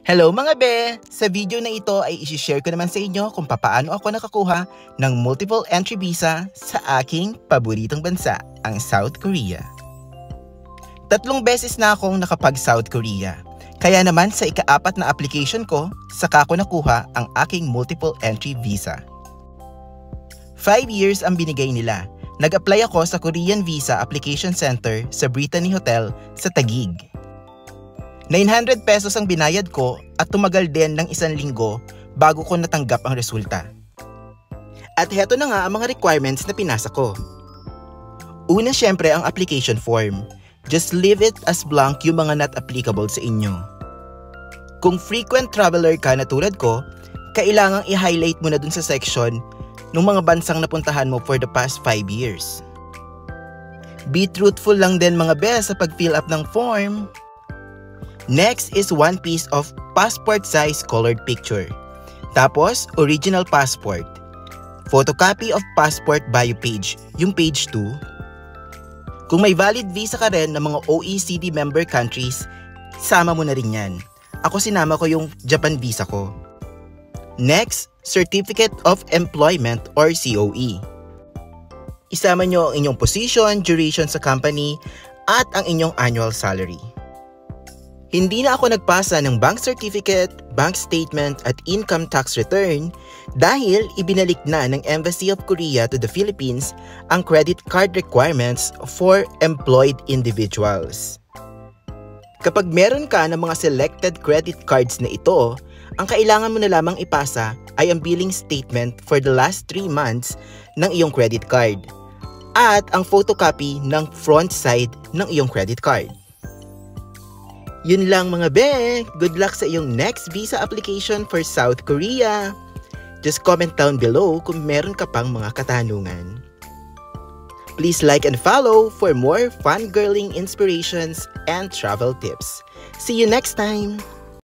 Hello mga be! Sa video na ito ay isi-share ko naman sa inyo kung paano ako nakakuha ng multiple entry visa sa aking paboritong bansa, ang South Korea. 3 beses na akong nakapag-South Korea. Kaya naman sa ika-4 na application ko, saka ko nakuha ang aking multiple entry visa. 5 years ang binigay nila. Nag-apply ako sa Korean Visa Application Center sa Brittany Hotel sa Taguig. 900 pesos ang binayad ko at tumagal din ng 1 linggo bago ko natanggap ang resulta. At heto na nga ang mga requirements na pinasa ko. Una syempre ang application form. Just leave it as blank yung mga not applicable sa inyo. Kung frequent traveler ka na tulad ko, kailangang i-highlight mo na dun sa section ng mga bansang napuntahan mo for the past 5 years. Be truthful lang din mga bes sa pag-fill up ng form. Next is 1 piece of passport size colored picture. Tapos, original passport. Photocopy of passport bio page, yung page 2. Kung may valid visa ka rin ng mga OECD member countries, sama mo na rin yan. Ako sinama ko yung Japan visa ko. Next, Certificate of Employment or COE. Isama nyo ang inyong position, duration sa company, at ang inyong annual salary. Hindi na ako nagpasa ng bank certificate, bank statement at income tax return dahil ibinalik na ng Embassy of Korea to the Philippines ang credit card requirements for employed individuals. Kapag meron ka ng mga selected credit cards na ito, ang kailangan mo na lamang ipasa ay ang billing statement for the last 3 months ng iyong credit card at ang photocopy ng front side ng iyong credit card. Yun lang mga be! Good luck sa iyong next visa application for South Korea! Just comment down below kung meron ka pang mga katanungan. Please like and follow for more fangirling inspirations and travel tips. See you next time!